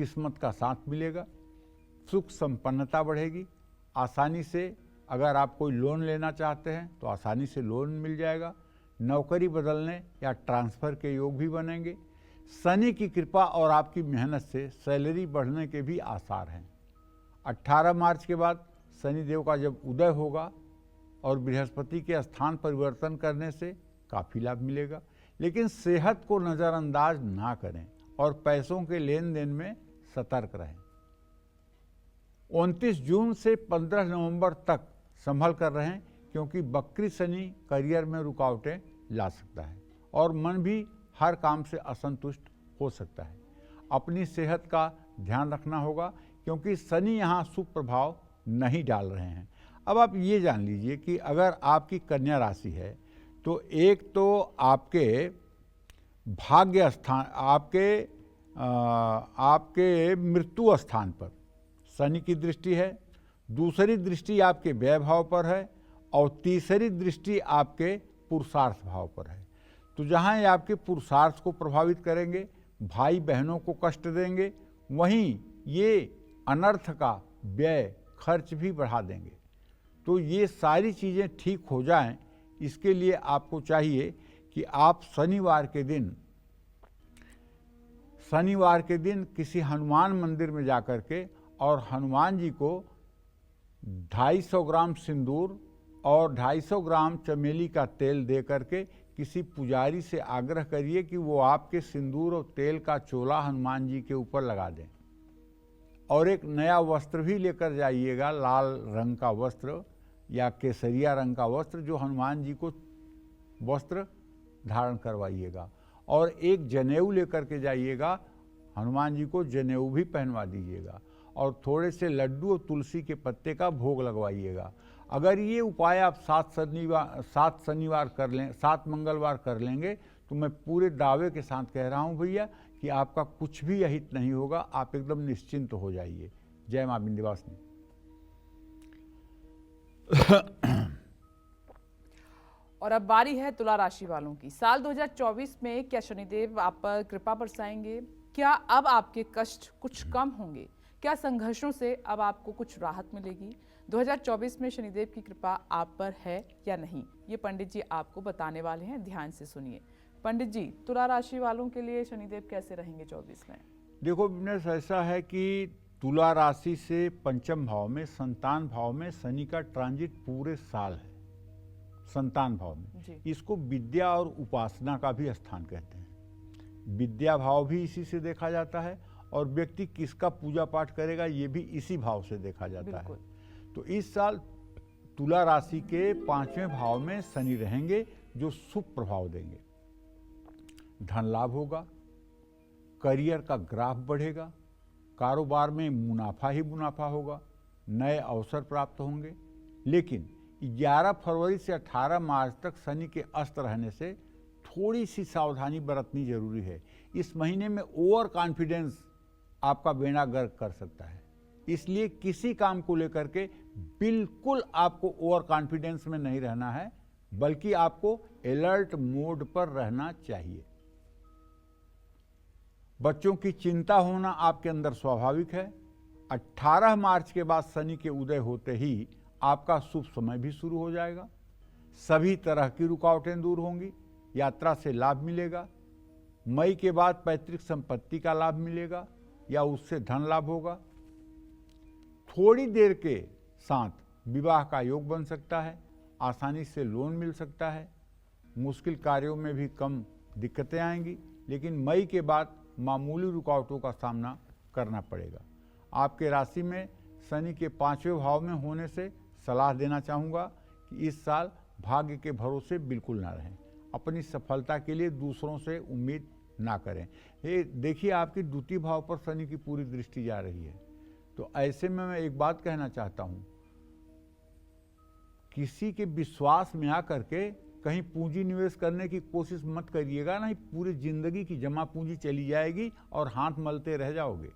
किस्मत का साथ मिलेगा, सुख संपन्नता बढ़ेगी। आसानी से अगर आप कोई लोन लेना चाहते हैं तो आसानी से लोन मिल जाएगा। नौकरी बदलने या ट्रांसफ़र के योग भी बनेंगे। शनि की कृपा और आपकी मेहनत से सैलरी बढ़ने के भी आसार हैं। 18 मार्च के बाद शनिदेव का जब उदय होगा और बृहस्पति के स्थान परिवर्तन करने से काफ़ी लाभ मिलेगा, लेकिन सेहत को नज़रअंदाज ना करें और पैसों के लेन देन में सतर्क रहें। 29 जून से 15 नवंबर तक संभल कर रहें, क्योंकि बकरी शनि करियर में रुकावटें ला सकता है और मन भी हर काम से असंतुष्ट हो सकता है। अपनी सेहत का ध्यान रखना होगा, क्योंकि शनि यहाँ शुभ प्रभाव नहीं डाल रहे हैं। अब आप ये जान लीजिए कि अगर आपकी कन्या राशि है तो एक तो आपके भाग्य स्थान, आपके मृत्यु स्थान पर शनि की दृष्टि है, दूसरी दृष्टि आपके व्यय भाव पर है और तीसरी दृष्टि आपके पुरुषार्थ भाव पर है। तो जहाँ ये आपके पुरुषार्थ को प्रभावित करेंगे, भाई बहनों को कष्ट देंगे, वहीं ये अनर्थ का व्यय खर्च भी बढ़ा देंगे। तो ये सारी चीज़ें ठीक हो जाएं, इसके लिए आपको चाहिए कि आप शनिवार के दिन किसी हनुमान मंदिर में जाकर के और हनुमान जी को 250 ग्राम सिंदूर और 250 ग्राम चमेली का तेल दे करके किसी पुजारी से आग्रह करिए कि वो आपके सिंदूर और तेल का चोला हनुमान जी के ऊपर लगा दें। और एक नया वस्त्र भी लेकर जाइएगा, लाल रंग का वस्त्र या केसरिया रंग का वस्त्र, जो हनुमान जी को वस्त्र धारण करवाइएगा। और एक जनेऊ लेकर के जाइएगा, हनुमान जी को जनेऊ भी पहनवा दीजिएगा और थोड़े से लड्डू और तुलसी के पत्ते का भोग लगवाइएगा। अगर ये उपाय आप 7 मंगलवार कर लेंगे तो मैं पूरे दावे के साथ कह रहा हूँ भैया कि आपका कुछ भी अहित नहीं होगा, आप एकदम निश्चिंत हो जाइए। जय मां विंध्यवासिनी। और अब बारी है तुला राशि वालों की। साल 2024 में क्या शनिदेव आप पर कृपा बरसाएंगे? क्या अब आपके कष्ट कुछ कम होंगे? क्या संघर्षों से अब आपको कुछ राहत मिलेगी? 2024 में शनिदेव की कृपा आप पर है या नहीं, ये पंडित जी आपको बताने वाले हैं, ध्यान से सुनिए। पंडित जी, तुला राशि वालों के लिए शनिदेव कैसे रहेंगे 24 में? देखो बिजनेस ऐसा है कि तुला राशि से पंचम भाव में, संतान भाव में शनि का ट्रांजिट पूरे साल है। संतान भाव में इसको विद्या और उपासना का भी स्थान कहते हैं। विद्या भाव भी इसी से देखा जाता है और व्यक्ति किसका पूजा पाठ करेगा ये भी इसी भाव से देखा जाता है। तो इस साल तुला राशि के 5वें भाव में शनि रहेंगे, जो शुभ प्रभाव देंगे। धन लाभ होगा, करियर का ग्राफ बढ़ेगा, कारोबार में मुनाफा ही मुनाफा होगा, नए अवसर प्राप्त होंगे। लेकिन 11 फरवरी से 18 मार्च तक शनि के अस्त रहने से थोड़ी सी सावधानी बरतनी जरूरी है। इस महीने में ओवर कॉन्फिडेंस आपका बेड़ा गर्क कर सकता है, इसलिए किसी काम को लेकर के बिल्कुल आपको ओवर कॉन्फिडेंस में नहीं रहना है, बल्कि आपको अलर्ट मोड पर रहना चाहिए। बच्चों की चिंता होना आपके अंदर स्वाभाविक है। 18 मार्च के बाद शनि के उदय होते ही आपका शुभ समय भी शुरू हो जाएगा। सभी तरह की रुकावटें दूर होंगी, यात्रा से लाभ मिलेगा। मई के बाद पैतृक संपत्ति का लाभ मिलेगा या उससे धन लाभ होगा। थोड़ी देर के साथ विवाह का योग बन सकता है, आसानी से लोन मिल सकता है। मुश्किल कार्यों में भी कम दिक्कतें आएंगी, लेकिन मई के बाद मामूली रुकावटों का सामना करना पड़ेगा। आपके राशि में शनि के 5वें भाव में होने से सलाह देना चाहूँगा कि इस साल भाग्य के भरोसे बिल्कुल ना रहें। अपनी सफलता के लिए दूसरों से उम्मीद ना करें। ये देखिए, आपकी द्वितीय भाव पर शनि की पूरी दृष्टि जा रही है। तो ऐसे में मैं एक बात कहना चाहता हूँ, किसी के विश्वास में आकर के कहीं पूंजी निवेश करने की कोशिश मत करिएगा, नहीं पूरी जिंदगी की जमा पूंजी चली जाएगी और हाथ मलते रह जाओगे।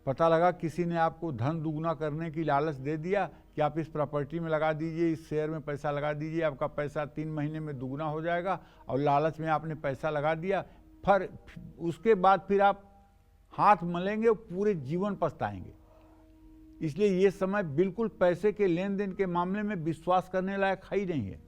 पता लगा किसी ने आपको धन दुगना करने की लालच दे दिया कि आप इस प्रॉपर्टी में लगा दीजिए, इस शेयर में पैसा लगा दीजिए, आपका पैसा 3 महीने में दुगना हो जाएगा, और लालच में आपने पैसा लगा दिया। फिर उसके बाद फिर आप हाथ मलेंगे और पूरे जीवन पछताएंगे। इसलिए ये समय बिल्कुल पैसे के लेन देन के मामले में विश्वास करने लायक ही नहीं है।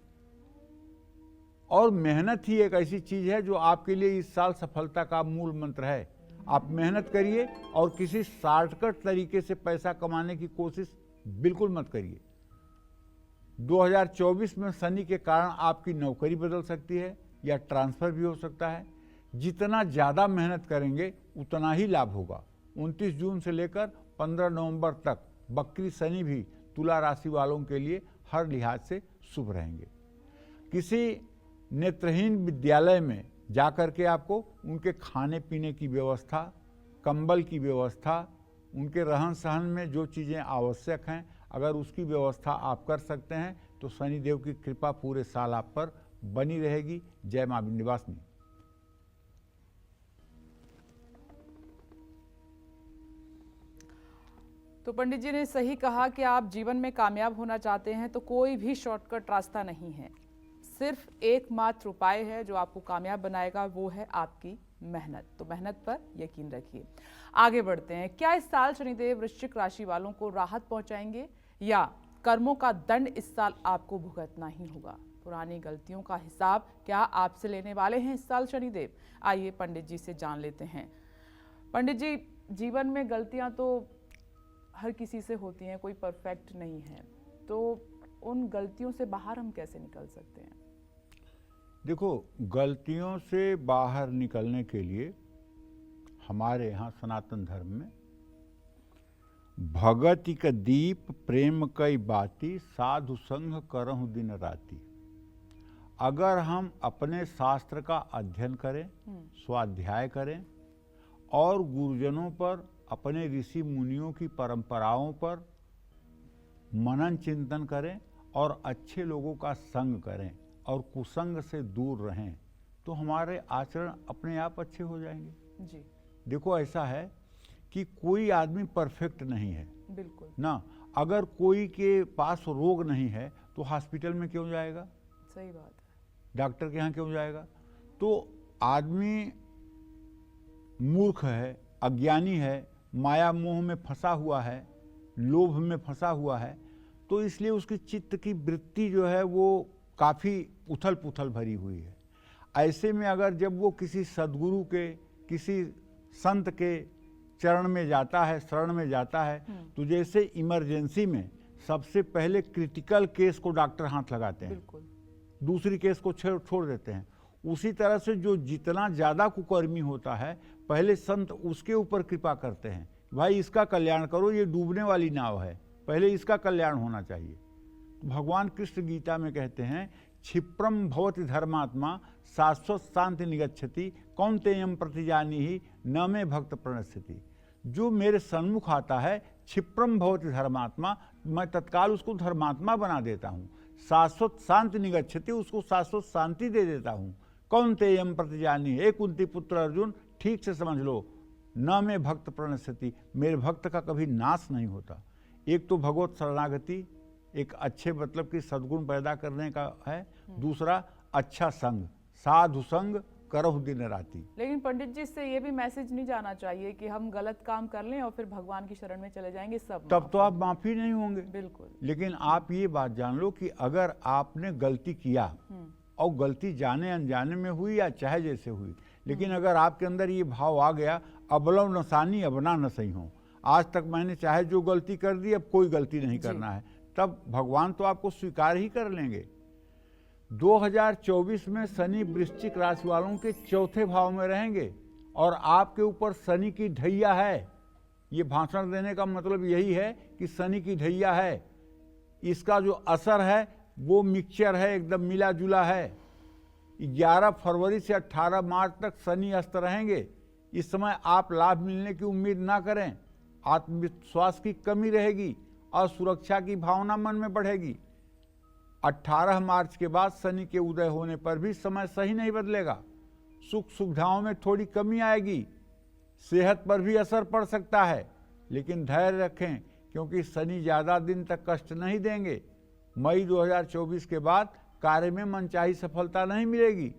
और मेहनत ही एक ऐसी चीज है जो आपके लिए इस साल सफलता का मूल मंत्र है। आप मेहनत करिए और किसी शॉर्टकट तरीके से पैसा कमाने की कोशिश बिल्कुल मत करिए। 2024 में शनि के कारण आपकी नौकरी बदल सकती है या ट्रांसफर भी हो सकता है। जितना ज़्यादा मेहनत करेंगे उतना ही लाभ होगा। 29 जून से लेकर 15 नवंबर तक बकरी शनि भी तुला राशि वालों के लिए हर लिहाज से शुभ रहेंगे। किसी नेत्रहीन विद्यालय में जाकर के आपको उनके खाने पीने की व्यवस्था, कंबल की व्यवस्था, उनके रहन सहन में जो चीज़ें आवश्यक हैं, अगर उसकी व्यवस्था आप कर सकते हैं तो शनिदेव की कृपा पूरे साल आप पर बनी रहेगी। जय मां विंध्यवासिनी। तो पंडित जी ने सही कहा कि आप जीवन में कामयाब होना चाहते हैं तो कोई भी शॉर्टकट रास्ता नहीं है, सिर्फ एकमात्र उपाय है जो आपको कामयाब बनाएगा, वो है आपकी मेहनत। तो मेहनत पर यकीन रखिए। आगे बढ़ते हैं। क्या इस साल शनिदेव वृश्चिक राशि वालों को राहत पहुंचाएंगे या कर्मों का दंड इस साल आपको भुगतना ही होगा? पुरानी गलतियों का हिसाब क्या आपसे लेने वाले हैं इस साल शनिदेव? आइए पंडित जी से जान लेते हैं। पंडित जी, जीवन में गलतियां तो हर किसी से होती हैं, कोई परफेक्ट नहीं है, तो उन गलतियों से बाहर हम कैसे निकल सकते हैं? देखो, गलतियों से बाहर निकलने के लिए हमारे यहाँ सनातन धर्म में भगति का दीप प्रेम कई बाती साधु संग करहु दिन राती। अगर हम अपने शास्त्र का अध्ययन करें, स्वाध्याय करें और गुरुजनों पर, अपने ऋषि मुनियों की परंपराओं पर मनन चिंतन करें और अच्छे लोगों का संग करें और कुसंग से दूर रहें तो हमारे आचरण अपने आप अच्छे हो जाएंगे। जी। देखो, ऐसा है कि कोई आदमी परफेक्ट नहीं है, बिल्कुल ना। अगर कोई के पास रोग नहीं है तो हॉस्पिटल में क्यों जाएगा? सही बात है। डॉक्टर के यहाँ क्यों जाएगा? तो आदमी मूर्ख है, अज्ञानी है, माया मोह में फंसा हुआ है, लोभ में फंसा हुआ है, तो इसलिए उसकी चित्त की वृत्ति जो है वो काफ़ी उथल पुथल भरी हुई है। ऐसे में अगर जब वो किसी सद्गुरु के, किसी संत के चरण में जाता है, शरण में जाता है, तो जैसे इमरजेंसी में सबसे पहले क्रिटिकल केस को डॉक्टर हाथ लगाते हैं, दूसरी केस को छोड़ देते हैं, उसी तरह से जो जितना ज़्यादा कुकर्मी होता है पहले संत उसके ऊपर कृपा करते हैं, भाई इसका कल्याण करो, ये डूबने वाली नाव है, पहले इसका कल्याण होना चाहिए। तो भगवान कृष्ण गीता में कहते हैं, क्षिप्रम भवति धर्मात्मा शाश्वत शांति निगच्छति कौन्तेयम प्रतिजानीहि न मे भक्त प्रणश्यति। जो मेरे सन्मुख आता है, क्षिप्रम भवति धर्मात्मा, मैं तत्काल उसको धर्मात्मा बना देता हूँ। शाश्वत शांति निगच्छति, उसको शाश्वत शांति दे देता हूँ। कौन्तेयम प्रतिजानीहि, हे कुंती पुत्र अर्जुन, ठीक से समझ लो, न मे भक्त प्रणश्यति, मेरे भक्त का कभी नाश नहीं होता। एक तो भगवत शरणागति, एक अच्छे मतलब कि सद्गुण पैदा करने का है, दूसरा अच्छा संग, साधु संग करहु दिन राती। लेकिन पंडित जी, इससे ये भी मैसेज नहीं जाना चाहिए कि हम गलत काम कर लें और फिर भगवान की शरण में चले जाएंगे, सब तब तो आप माफी नहीं होंगे। बिल्कुल। लेकिन आप ये बात जान लो कि अगर आपने गलती किया और गलती जाने अनजाने में हुई या चाहे जैसे हुई, लेकिन अगर आपके अंदर ये भाव आ गया, अबलव नसानी अबना न सही हो, आज तक मैंने चाहे जो गलती कर दी, अब कोई गलती नहीं करना है, तब भगवान तो आपको स्वीकार ही कर लेंगे। 2024 में शनि वृश्चिक राशि वालों के चौथे भाव में रहेंगे और आपके ऊपर शनि की ढैया है। ये भाषण देने का मतलब यही है कि शनि की ढैया है, इसका जो असर है वो मिक्सचर है, एकदम मिला जुला है। 11 फरवरी से 18 मार्च तक शनि अस्त रहेंगे। इस समय आप लाभ मिलने की उम्मीद ना करें, आत्मविश्वास की कमी रहेगी और सुरक्षा की भावना मन में बढ़ेगी। 18 मार्च के बाद शनि के उदय होने पर भी समय सही नहीं बदलेगा, सुख सुविधाओं में थोड़ी कमी आएगी, सेहत पर भी असर पड़ सकता है, लेकिन धैर्य रखें क्योंकि शनि ज़्यादा दिन तक कष्ट नहीं देंगे। मई 2024 के बाद कार्य में मनचाही सफलता नहीं मिलेगी।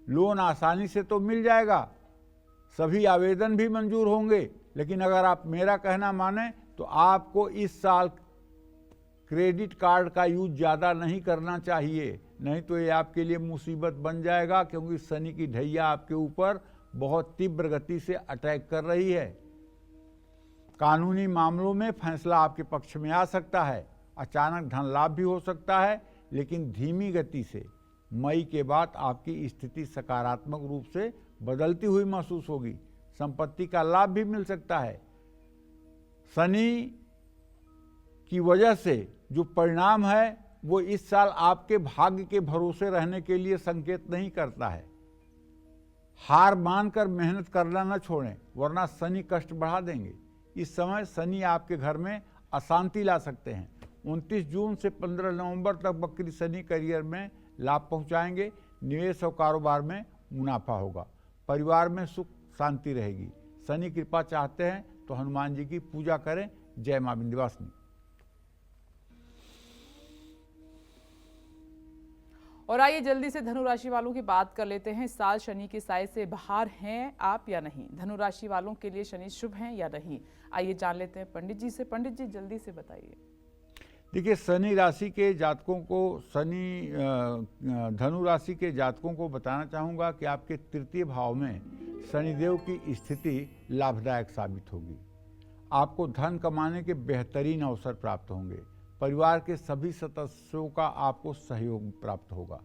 लोन आसानी से तो मिल जाएगा, सभी आवेदन भी मंजूर होंगे, लेकिन अगर आप मेरा कहना माने तो आपको इस साल क्रेडिट कार्ड का यूज ज़्यादा नहीं करना चाहिए, नहीं तो ये आपके लिए मुसीबत बन जाएगा, क्योंकि शनि की ढैया आपके ऊपर बहुत तीव्र गति से अटैक कर रही है। कानूनी मामलों में फैसला आपके पक्ष में आ सकता है, अचानक धन लाभ भी हो सकता है, लेकिन धीमी गति से। मई के बाद आपकी स्थिति सकारात्मक रूप से बदलती हुई महसूस होगी, संपत्ति का लाभ भी मिल सकता है। शनि की वजह से जो परिणाम है वो इस साल आपके भाग्य के भरोसे रहने के लिए संकेत नहीं करता है। हार मानकर मेहनत करना न छोड़ें, वरना शनि कष्ट बढ़ा देंगे। इस समय शनि आपके घर में अशांति ला सकते हैं। 29 जून से 15 नवंबर तक वक्री शनि करियर में लाभ पहुंचाएंगे। निवेश और कारोबार में मुनाफा होगा। परिवार में सुख शांति रहेगी। शनि कृपा चाहते हैं तो हनुमान जी की पूजा करें। जय मां विंध्यवासिनी। और आइए जल्दी से धनु राशि वालों की बात कर लेते हैं। इस साल शनि के साए से बाहर हैं आप या नहीं? धनु राशि वालों के लिए शनि शुभ हैं या नहीं? आइए जान लेते हैं पंडित जी से। पंडित जी जल्दी से बताइए। देखिए, शनि राशि के जातकों को धनु राशि के जातकों को बताना चाहूँगा कि आपके तृतीय भाव में शनिदेव की स्थिति लाभदायक साबित होगी। आपको धन कमाने के बेहतरीन अवसर प्राप्त होंगे। परिवार के सभी सदस्यों का आपको सहयोग प्राप्त होगा।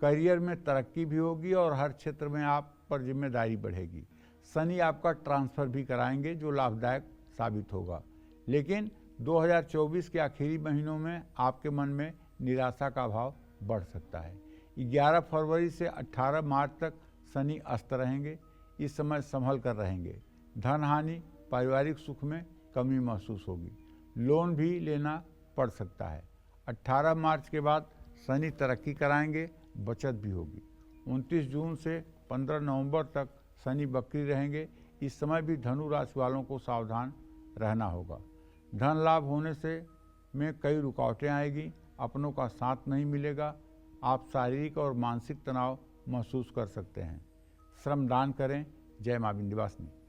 करियर में तरक्की भी होगी और हर क्षेत्र में आप पर जिम्मेदारी बढ़ेगी। शनि आपका ट्रांसफ़र भी कराएंगे जो लाभदायक साबित होगा। लेकिन 2024 के आखिरी महीनों में आपके मन में निराशा का भाव बढ़ सकता है। 11 फरवरी से 18 मार्च तक शनि अस्त रहेंगे। इस समय संभल कर रहेंगे। धन हानि, पारिवारिक सुख में कमी महसूस होगी। लोन भी लेना पड़ सकता है। 18 मार्च के बाद शनि तरक्की कराएंगे, बचत भी होगी। 29 जून से 15 नवंबर तक शनि वक्री रहेंगे। इस समय भी धनु राशि वालों को सावधान रहना होगा। धन लाभ होने से में कई रुकावटें आएगी। अपनों का साथ नहीं मिलेगा। आप शारीरिक और मानसिक तनाव महसूस कर सकते हैं। श्रमदान करें। जय मां विंध्यवासिनी।